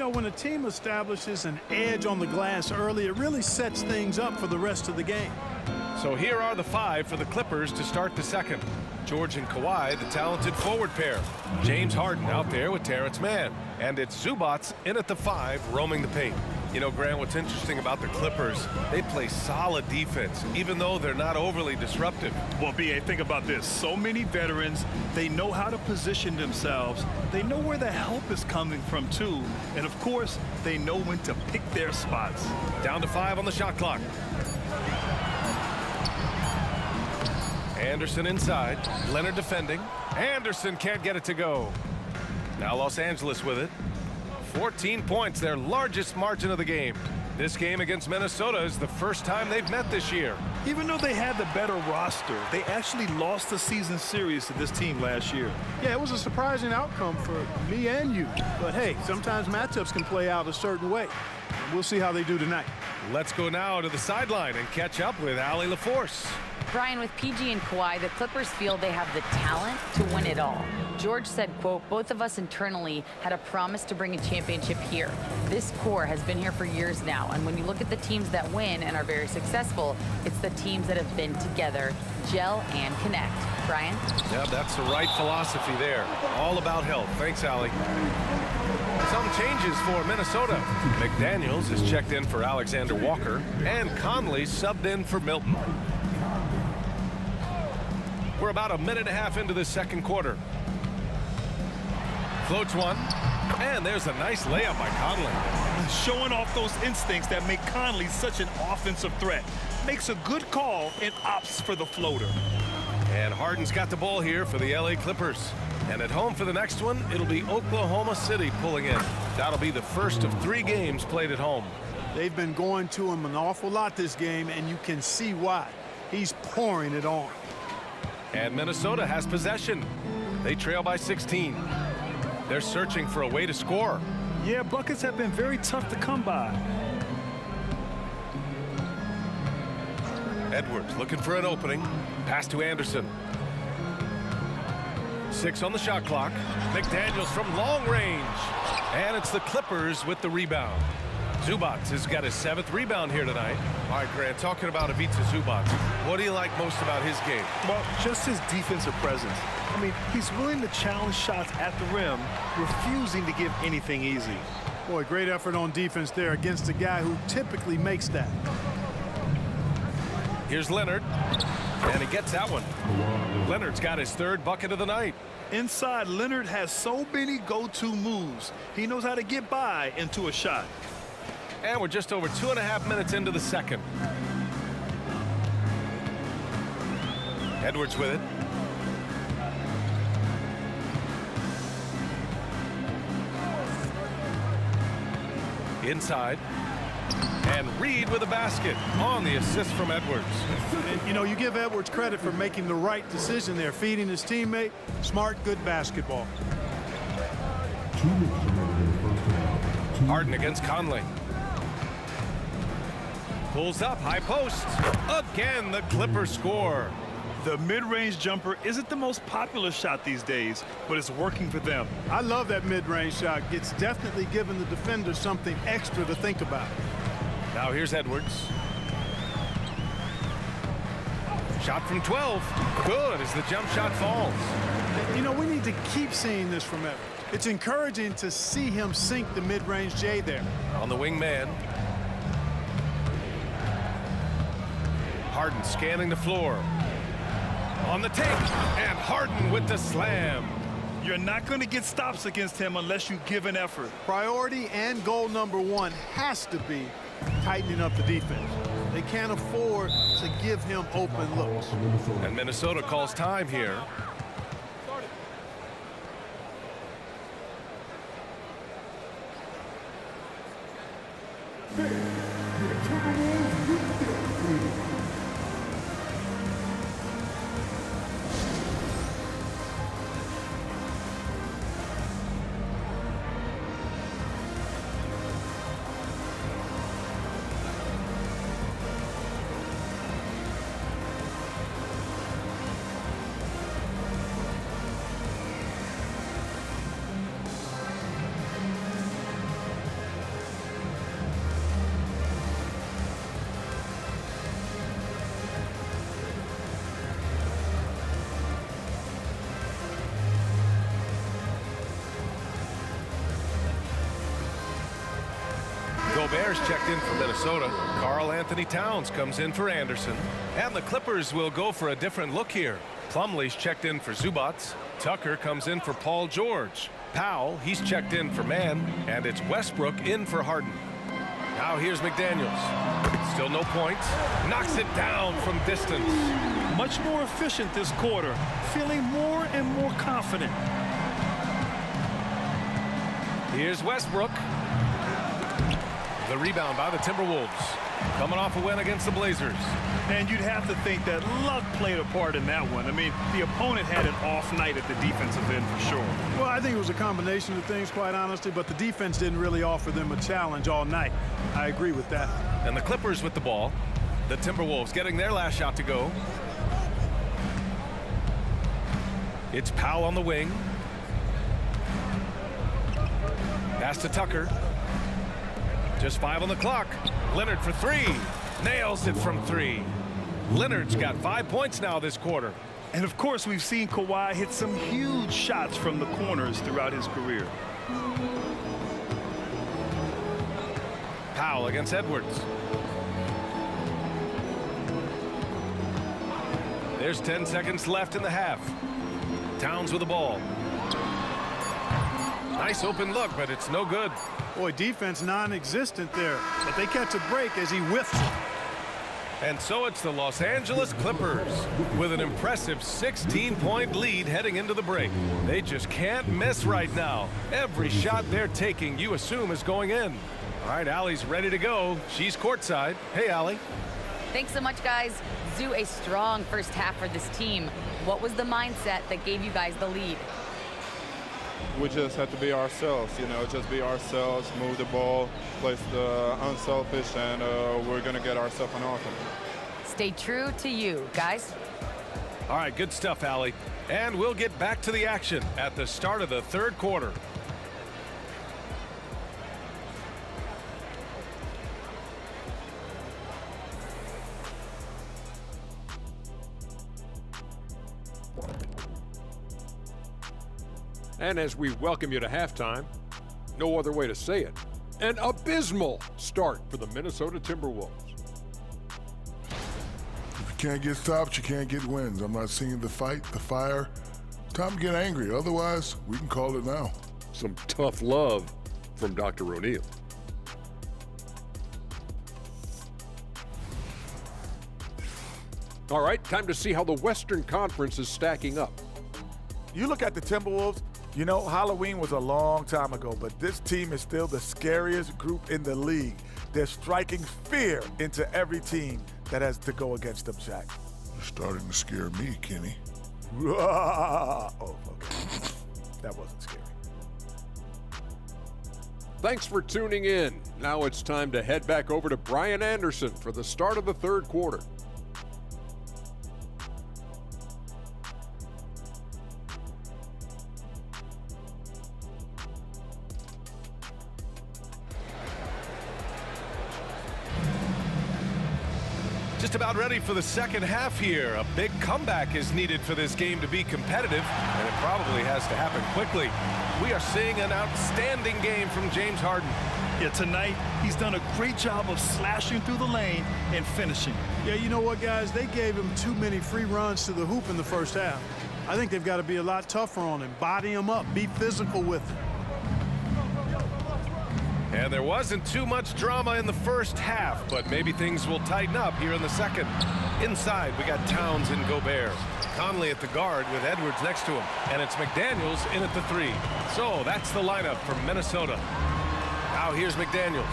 know, when a team establishes an edge on the glass early, it really sets things up for the rest of the game. So here are the five for the Clippers to start the second. George and Kawhi, the talented forward pair. James Harden out there with Terrence Mann. And it's Zubac in at the 5, roaming the paint. You know, Grant, what's interesting about the Clippers, they play solid defense, even though they're not overly disruptive. Well, B.A., think about this. So many veterans, they know how to position themselves. They know where the help is coming from, too. And, of course, they know when to pick their spots. Down to 5 on the shot clock. Anderson inside. Leonard defending. Anderson can't get it to go. Now Los Angeles with it. 14 points, their largest margin of the game. This game against Minnesota is the first time they've met this year. Even though they had the better roster, they actually lost the season series to this team last year. Yeah, it was a surprising outcome for me and you. But, hey, sometimes matchups can play out a certain way. We'll see how they do tonight. Let's go now to the sideline and catch up with Allie LaForce. Brian, with PG and Kawhi, the Clippers feel they have the talent to win it all. George said, quote, both of us internally had a promise to bring a championship here. This core has been here for years now, and when you look at the teams that win and are very successful, it's the teams that have been together, gel and connect. Brian? Yeah, that's the right philosophy there. All about health. Thanks, Allie. Some changes for Minnesota. McDaniels is checked in for Alexander Walker, and Conley subbed in for Milton. We're about a minute and a half into the second quarter. Floats one, and there's a nice layup by Conley. Showing off those instincts that make Conley such an offensive threat. Makes a good call and opts for the floater. And Harden's got the ball here for the LA Clippers. And at home for the next one, it'll be Oklahoma City pulling in. That'll be the first of 3 games played at home. They've been going to him an awful lot this game, and you can see why. He's pouring it on. And Minnesota has possession. They trail by 16. They're searching for a way to score. Yeah, buckets have been very tough to come by. Edwards looking for an opening. Pass to Anderson. 6 on the shot clock. McDaniels from long range. And it's the Clippers with the rebound. Zubac has got his 7th rebound here tonight. All right, Grant, talking about Ivica Zubac, what do you like most about his game? Well, just his defensive presence. I mean, he's willing to challenge shots at the rim, refusing to give anything easy. Boy, great effort on defense there against a guy who typically makes that. Here's Leonard, and he gets that one. Leonard's got his 3rd bucket of the night. Inside, Leonard has so many go-to moves. He knows how to get by into a shot. And we're just over 2.5 minutes into the second. Edwards with it. Inside. And Reed with a basket on the assist from Edwards. And, you know, you give Edwards credit for making the right decision there, feeding his teammate. Smart, good basketball. Harden against Conley. Pulls up, high post. Again, the Clippers score. The mid-range jumper isn't the most popular shot these days, but it's working for them. I love that mid-range shot. It's definitely giving the defender something extra to think about. Now here's Edwards. Shot from 12. Good as the jump shot falls. You know, we need to keep seeing this from Edwards. It's encouraging to see him sink the mid-range J there. On the wing man. Harden scanning the floor. On the take, and Harden with the slam. You're not going to get stops against him unless you give an effort. Priority and goal number 1 has to be tightening up the defense. They can't afford to give him open looks. And Minnesota calls time here. Gobert's checked in for Minnesota. Karl Anthony Towns comes in for Anderson. And the Clippers will go for a different look here. Plumlee's checked in for Zubac. Tucker comes in for Paul George. Powell, he's checked in for Mann. And it's Westbrook in for Harden. Now here's McDaniels. Still no points. Knocks it down from distance. Much more efficient this quarter. Feeling more and more confident. Here's Westbrook. The rebound by the Timberwolves. Coming off a win against the Blazers. And you'd have to think that luck played a part in that one. I mean, the opponent had an off night at the defensive end for sure. Well, I think it was a combination of things, quite honestly, but the defense didn't really offer them a challenge all night. I agree with that. And the Clippers with the ball. The Timberwolves getting their last shot to go. It's Powell on the wing. Pass to Tucker. Just 5 on the clock. Leonard for 3. Nails it from 3. Leonard's got 5 points now this quarter. And of course, we've seen Kawhi hit some huge shots from the corners throughout his career. Powell against Edwards. There's 10 seconds left in the half. Towns with the ball. Nice open look, but it's no good. Boy, defense non-existent there, but they catch a break as he whiffs it. And so it's the Los Angeles Clippers with an impressive 16-point lead heading into the break. They just can't miss right now. Every shot they're taking, you assume, is going in. All right, Allie's ready to go. She's courtside. Hey, Allie. Thanks so much, guys. Zoo, a strong first half for this team. What was the mindset that gave you guys the lead? We just have to be ourselves, just be ourselves, move the ball, play the unselfish, and we're going to get ourselves an offense. Stay true to you, guys. All right, good stuff, Allie. And we'll get back to the action at the start of the third quarter. And as we welcome you to halftime, no other way to say it, an abysmal start for the Minnesota Timberwolves. If you can't get stops, you can't get wins. I'm not seeing the fight, the fire. Time to get angry. Otherwise, we can call it now. Some tough love from Dr. O'Neal. All right, time to see how the Western Conference is stacking up. You look at the Timberwolves, Halloween was a long time ago, but this team is still the scariest group in the league. They're striking fear into every team that has to go against them, Shaq. You're starting to scare me, Kenny. Oh, okay. That wasn't scary. Thanks for tuning in. Now it's time to head back over to Brian Anderson for the start of the third quarter. Just about ready for the second half here. A big comeback is needed for this game to be competitive, and it probably has to happen quickly. We are seeing an outstanding game from James Harden. Yeah, tonight, he's done a great job of slashing through the lane and finishing. Yeah, you know what, guys? They gave him too many free runs to the hoop in the first half. I think they've got to be a lot tougher on him. Body him up. Be physical with him. And there wasn't too much drama in the first half, but maybe things will tighten up here in the second. Inside, we got Towns and Gobert. Conley at the guard with Edwards next to him. And it's McDaniels in at the 3. So that's the lineup from Minnesota. Now here's McDaniels.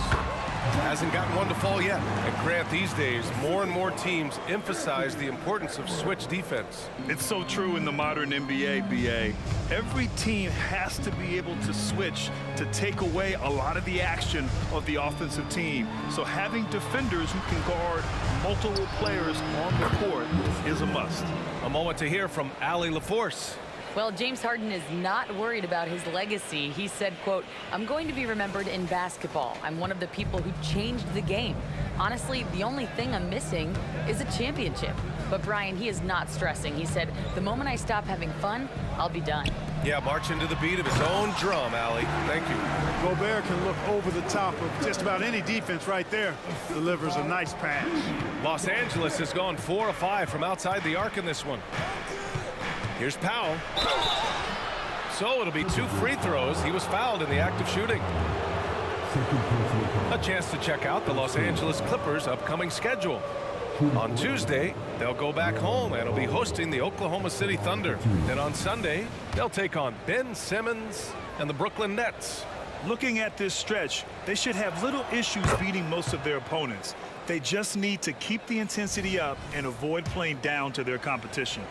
Hasn't gotten one to fall yet. And Grant, these days, more and more teams emphasize the importance of switch defense. It's so true in the modern NBA, BA. Every team has to be able to switch to take away a lot of the action of the offensive team. So having defenders who can guard multiple players on the court is a must. A moment to hear from Allie LaForce. Well, James Harden is not worried about his legacy. He said, quote, "I'm going to be remembered in basketball. I'm one of the people who changed the game. Honestly, the only thing I'm missing is a championship." But Brian, he is not stressing. He said, "The moment I stop having fun, I'll be done." Yeah, marching to the beat of his own drum, Allie. Thank you. Gobert can look over the top of just about any defense right there. Delivers a nice pass. Los Angeles has gone 4 of 5 from outside the arc in this one. Here's Powell. So it'll be 2 free throws. He was fouled in the act of shooting. A chance to check out the Los Angeles Clippers' upcoming schedule. On Tuesday, they'll go back home and will be hosting the Oklahoma City Thunder. Then on Sunday, they'll take on Ben Simmons and the Brooklyn Nets. Looking at this stretch, they should have little issues beating most of their opponents. They just need to keep the intensity up and avoid playing down to their competition.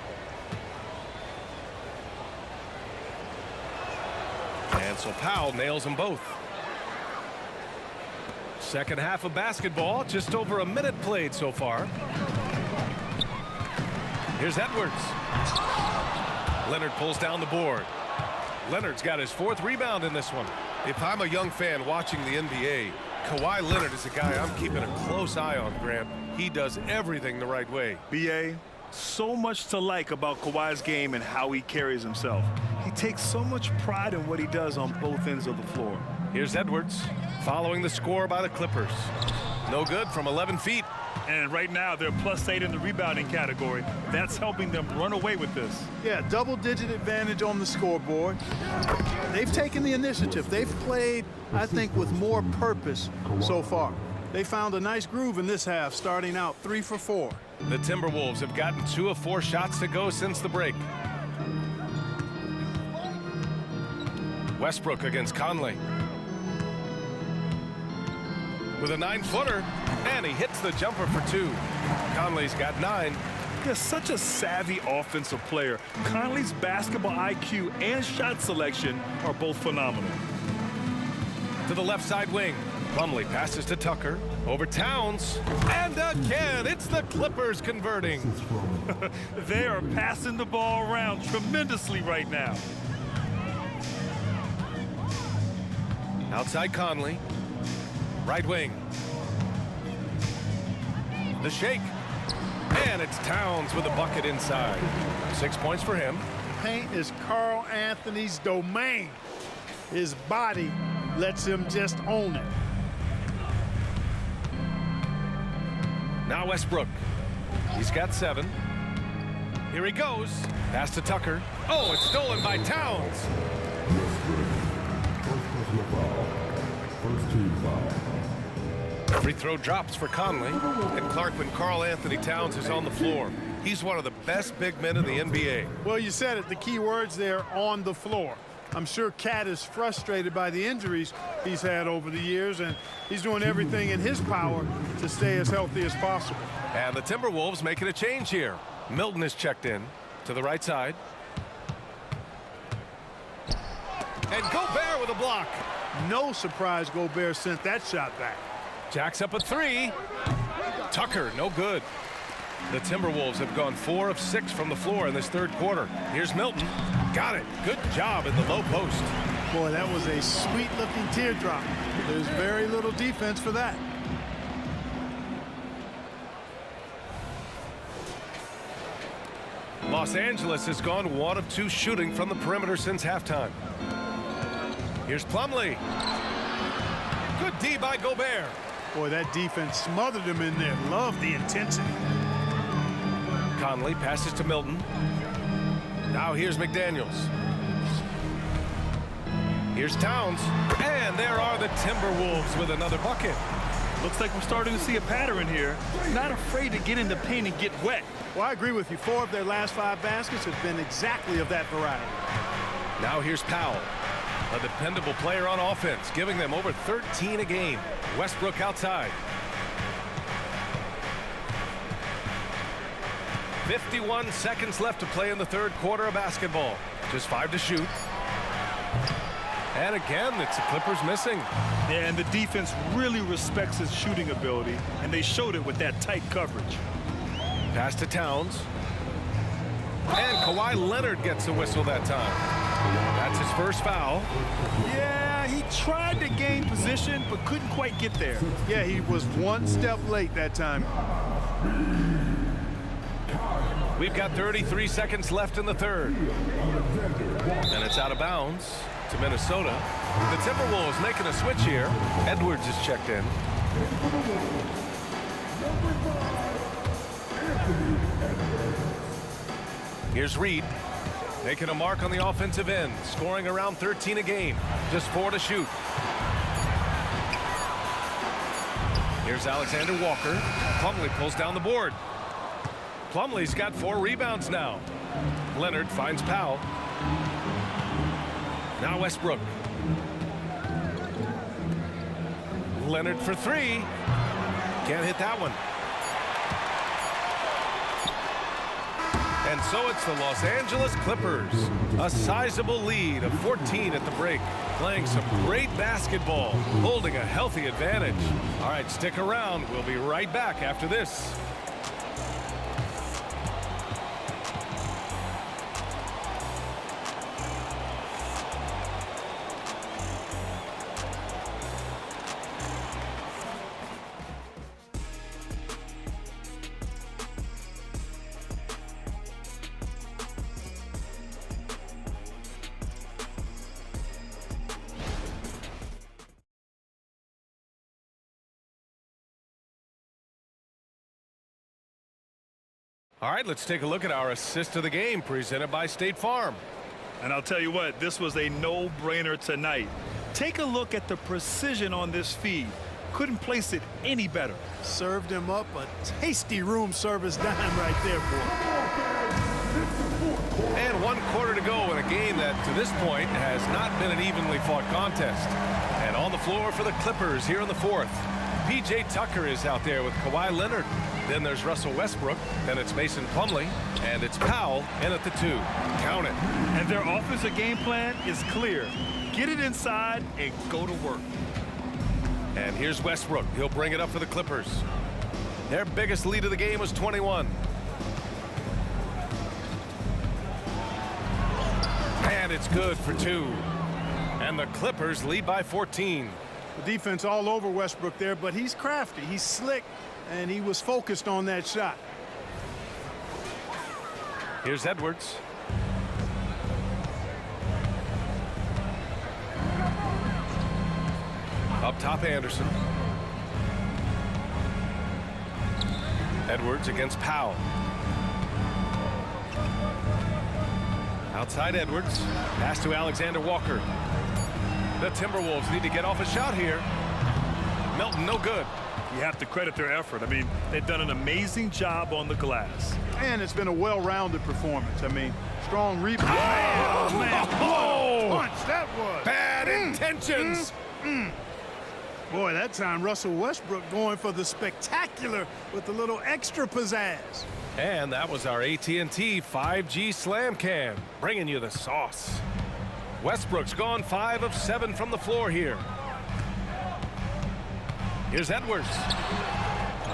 And so Powell nails them both. Second half of basketball, just over a minute played so far. Here's Edwards. Leonard pulls down the board. Leonard's got his 4th rebound in this one. If I'm a young fan watching the NBA, Kawhi Leonard is a guy I'm keeping a close eye on, Graham. He does everything the right way. BA, so much to like about Kawhi's game and how he carries himself. He takes so much pride in what he does on both ends of the floor. Here's Edwards, following the score by the Clippers. No good from 11 feet. And right now, they're +8 in the rebounding category. That's helping them run away with this. Yeah, double-digit advantage on the scoreboard. They've taken the initiative. They've played, I think, with more purpose so far. They found a nice groove in this half, starting out 3 for 4. The Timberwolves have gotten 2 of 4 shots to go since the break. Westbrook against Conley. With a 9-footer, and he hits the jumper for 2. Conley's got 9. They're such a savvy offensive player. Conley's basketball IQ and shot selection are both phenomenal. To the left side wing. Plumlee passes to Tucker. Over Towns. And again, it's the Clippers converting. They are passing the ball around tremendously right now. Outside Conley. Right wing. The shake. And it's Towns with a bucket inside. 6 points for him. Paint is Carl Anthony's domain. His body lets him just own it. Now Westbrook. He's got 7. Here he goes. Pass to Tucker. Oh, it's stolen by Towns. First team foul. Free throw drops for Conley. And Clark, when Carl Anthony Towns is on the floor, he's one of the best big men in the NBA. Well, you said it. The key words there, on the floor. I'm sure Cat is frustrated by the injuries he's had over the years, and he's doing everything in his power to stay as healthy as possible. And the Timberwolves making a change here. Milton is checked in to the right side. And Gobert with a block. No surprise Gobert sent that shot back. Jacks up a 3. Tucker, no good. The Timberwolves have gone 4 of 6 from the floor in this 3rd quarter. Here's Milton. Got it. Good job in the low post. Boy, that was a sweet-looking teardrop. There's very little defense for that. Los Angeles has gone 1 of 2 shooting from the perimeter since halftime. Here's Plumlee. Good D by Gobert. Boy, that defense smothered him in there. Love the intensity. Conley passes to Milton. Now here's McDaniels. Here's Towns. And there are the Timberwolves with another bucket. Looks like we're starting to see a pattern here. Not afraid to get in the paint and get wet. Well, I agree with you. 4 of their last 5 baskets have been exactly of that variety. Now here's Powell. A dependable player on offense, giving them over 13 a game. Westbrook outside. 51 seconds left to play in the 3rd quarter of basketball. Just 5 to shoot. And again, it's the Clippers missing. Yeah, and the defense really respects his shooting ability, and they showed it with that tight coverage. Pass to Towns. And Kawhi Leonard gets a whistle that time. That's his first foul. Yeah, he tried to gain position, but couldn't quite get there. Yeah, he was 1 step late that time. We've got 33 seconds left in the third. And it's out of bounds to Minnesota. The Timberwolves making a switch here. Edwards is checked in. Here's Reed, making a mark on the offensive end, scoring around 13 a game, just 4 to shoot. Here's Alexander Walker. Plumlee pulls down the board. Plumlee's got 4 rebounds now. Leonard finds Powell. Now Westbrook. Leonard for 3. Can't hit that one. And so it's the Los Angeles Clippers. A sizable lead of 14 at the break. Playing some great basketball. Holding a healthy advantage. All right, stick around. We'll be right back after this. All right, let's take a look at our assist of the game presented by State Farm. And I'll tell you what, this was a no-brainer tonight. Take a look at the precision on this feed. Couldn't place it any better. Served him up a tasty room service dime right there, boy. And 1 quarter to go in a game that, to this point, has not been an evenly fought contest. And on the floor for the Clippers here in the 4th. P.J. Tucker is out there with Kawhi Leonard. Then there's Russell Westbrook. Then it's Mason Plumlee. And it's Powell in at the 2. Count it. And their offensive game plan is clear. Get it inside and go to work. And here's Westbrook. He'll bring it up for the Clippers. Their biggest lead of the game was 21. And it's good for 2. And the Clippers lead by 14. The defense all over Westbrook there, but he's crafty. He's slick, and he was focused on that shot. Here's Edwards. Up top, Anderson. Edwards against Powell. Outside Edwards. Pass to Alexander Walker. The Timberwolves need to get off a shot here. Melton, no good. You have to credit their effort. I mean, they've done an amazing job on the glass. And it's been a well-rounded performance. I mean, strong rebound. Oh, man. Oh, What a punch that was. bad intentions. Boy, that time Russell Westbrook going for the spectacular with a little extra pizzazz. And that was our AT&T 5G Slam Cam, bringing you the sauce. Westbrook's gone 5 of 7 from the floor here. Here's Edwards.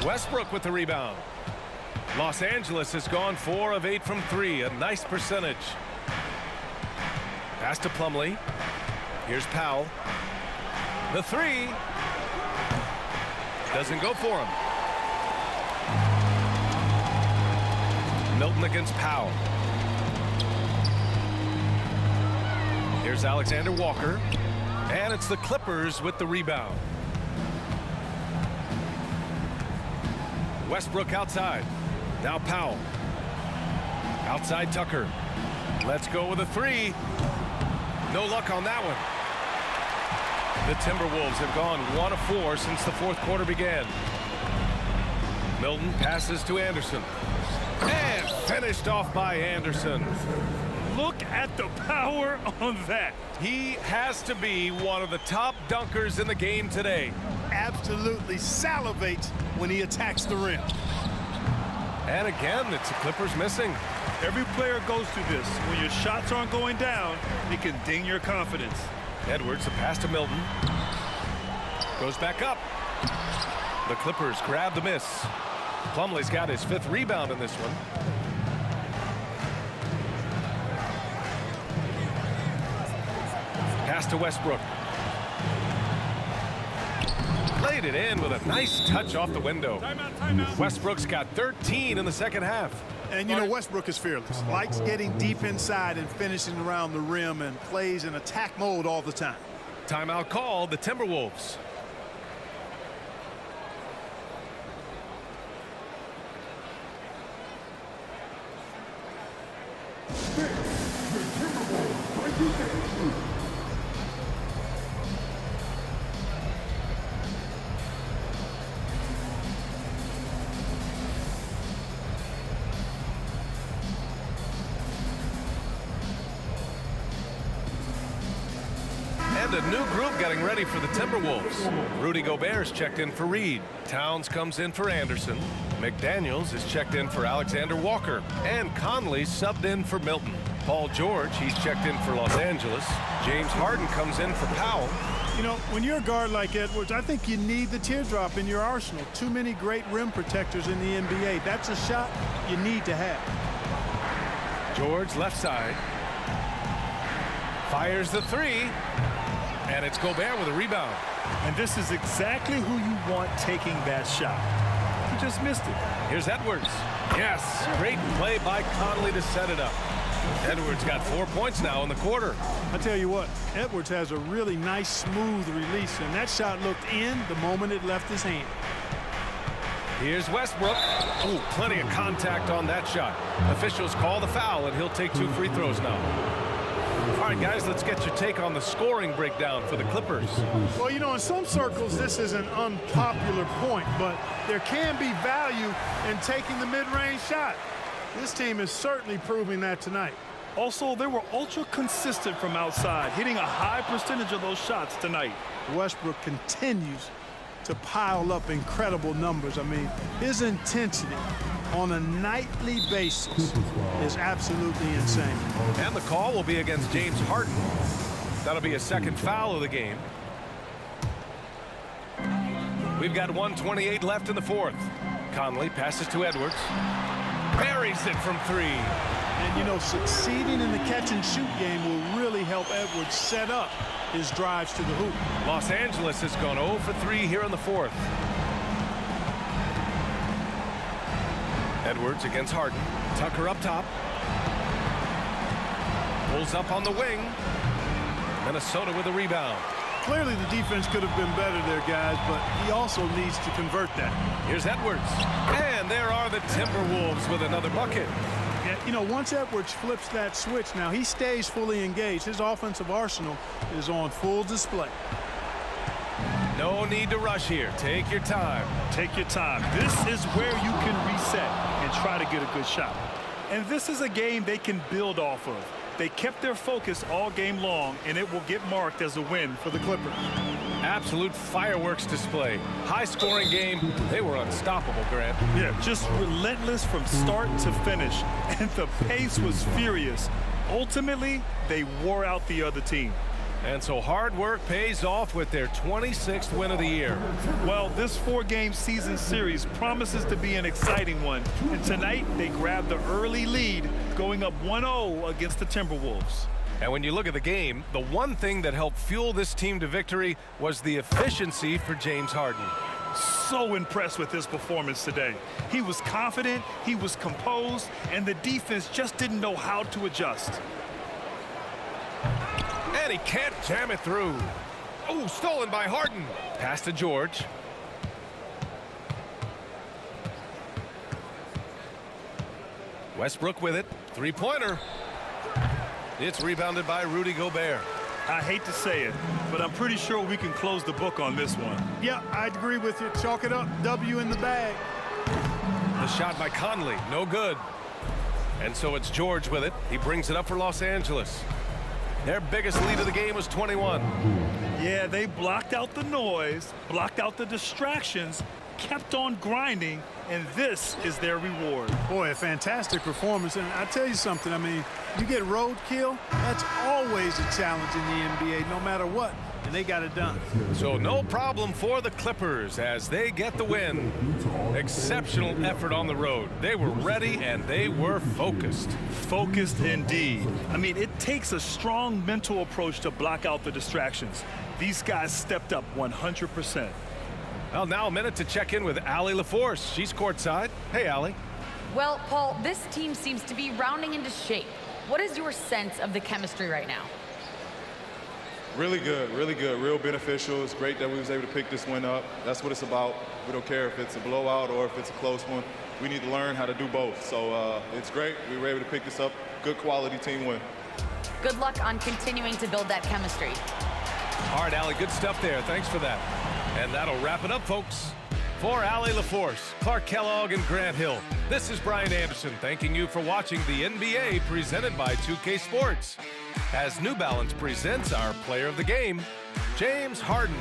Westbrook with the rebound. Los Angeles has gone 4 of 8 from 3, a nice percentage. Pass to Plumlee. Here's Powell. The 3 doesn't go for him. Milton against Powell. Here's Alexander Walker. And it's the Clippers with the rebound. Westbrook outside. Now Powell. Outside Tucker. Let's go with a 3. No luck on that one. The Timberwolves have gone 1 of 4 since the 4th quarter began. Milton passes to Anderson. And finished off by Anderson. Look at the power on that. He has to be one of the top dunkers in the game today. Absolutely salivates when he attacks the rim. And again, it's the Clippers missing. Every player goes through this. When your shots aren't going down, it can ding your confidence. Edwards, the pass to Milton. Goes back up. The Clippers grab the miss. Plumlee's got his 5th rebound in this one. Pass to Westbrook. Played it in with a nice touch off the window. Timeout, timeout. Westbrook's got 13 in the second half. And, you know, Westbrook is fearless. Likes getting deep inside and finishing around the rim and plays in attack mode all the time. Timeout call, the Timberwolves. And a new group getting ready for the Timberwolves. Rudy Gobert's checked in for Reed. Towns comes in for Anderson. McDaniels is checked in for Alexander Walker. And Conley subbed in for Milton. Paul George, he's checked in for Los Angeles. James Harden comes in for Powell. You know, when you're a guard like Edwards, I think you need the teardrop in your arsenal. Too many great rim protectors in the NBA. That's a shot you need to have. George left side. Fires the three. And it's Gobert with a rebound. And this is exactly who you want taking that shot. He just missed it. Here's Edwards. Yes, great play by Conley to set it up. Edwards got 4 points now in the quarter. I tell you what, Edwards has a really nice, smooth release, and that shot looked in the moment it left his hand. Here's Westbrook. Oh, plenty of contact on that shot. Officials call the foul, and he'll take 2 free throws now. All right, guys, let's get your take on the scoring breakdown for the Clippers. Well, you know, in some circles, this is an unpopular point, but there can be value in taking the mid-range shot. This team is certainly proving that tonight. Also, they were ultra consistent from outside, hitting a high percentage of those shots tonight. Westbrook continues to pile up incredible numbers. I mean, his intensity on a nightly basis is absolutely insane. And the call will be against James Harden. That'll be a second foul of the game. We've got 1:28 left in the fourth. Conley passes to Edwards. Buries it from 3. And, you know, succeeding in the catch-and-shoot game will really help Edwards set up his drives to the hoop. Los Angeles has gone 0 for 3 here in the fourth. Edwards against Harden. Tucker up top. Pulls up on the wing. Minnesota with a rebound. Clearly the defense could have been better there, guys, but he also needs to convert that. Here's Edwards. And there are the Timberwolves with another bucket. Yeah, you know, once Edwards flips that switch, now he stays fully engaged. His offensive arsenal is on full display. No need to rush here. Take your time. Take your time. This is where you can reset and try to get a good shot. And this is a game they can build off of. They kept their focus all game long, and it will get marked as a win for the Clippers. Absolute fireworks display. High-scoring game. They were unstoppable, Grant. Yeah, just relentless from start to finish, and the pace was furious. Ultimately, they wore out the other team. And so hard work pays off with their 26th win of the year. Well, this 4-game season series promises to be an exciting one. And tonight, they grabbed the early lead, going up 1-0 against the Timberwolves. And when you look at the game, the one thing that helped fuel this team to victory was the efficiency for James Harden. So impressed with his performance today. He was confident, he was composed, and the defense just didn't know how to adjust. And he can't jam it through. Oh, stolen by Harden. Pass to George. Westbrook with it. Three-pointer. It's rebounded by Rudy Gobert. I hate to say it, but I'm pretty sure we can close the book on this one. Yeah, I'd agree with you. Chalk it up. W in the bag. The shot by Conley. No good. And so it's George with it. He brings it up for Los Angeles. Their biggest lead of the game was 21. Yeah, they blocked out the noise, blocked out the distractions, kept on grinding, and this is their reward. Boy, a fantastic performance. And I tell you something, I mean, you get roadkill, that's always a challenge in the NBA, no matter what. And they got it done. So no problem for the Clippers as they get the win. Exceptional effort on the road. They were ready and they were focused. Focused indeed. I mean, it takes a strong mental approach to block out the distractions. These guys stepped up 100%. Well, now a minute to check in with Allie LaForce. She's courtside. Hey, Allie. Well, Paul, this team seems to be rounding into shape. What is your sense of the chemistry right now? Really good, real beneficial. It's great that we was able to pick this one up. That's what it's about. We don't care if it's a blowout or if it's a close one. We need to learn how to do both. So it's great. We were able to pick this up. Good quality team win. Good luck on continuing to build that chemistry. All right, Allie, good stuff there. Thanks for that. And that'll wrap it up, folks. For Allie LaForce, Clark Kellogg, and Grant Hill, this is Brian Anderson thanking you for watching the NBA presented by 2K Sports. As New Balance presents our player of the game, James Harden.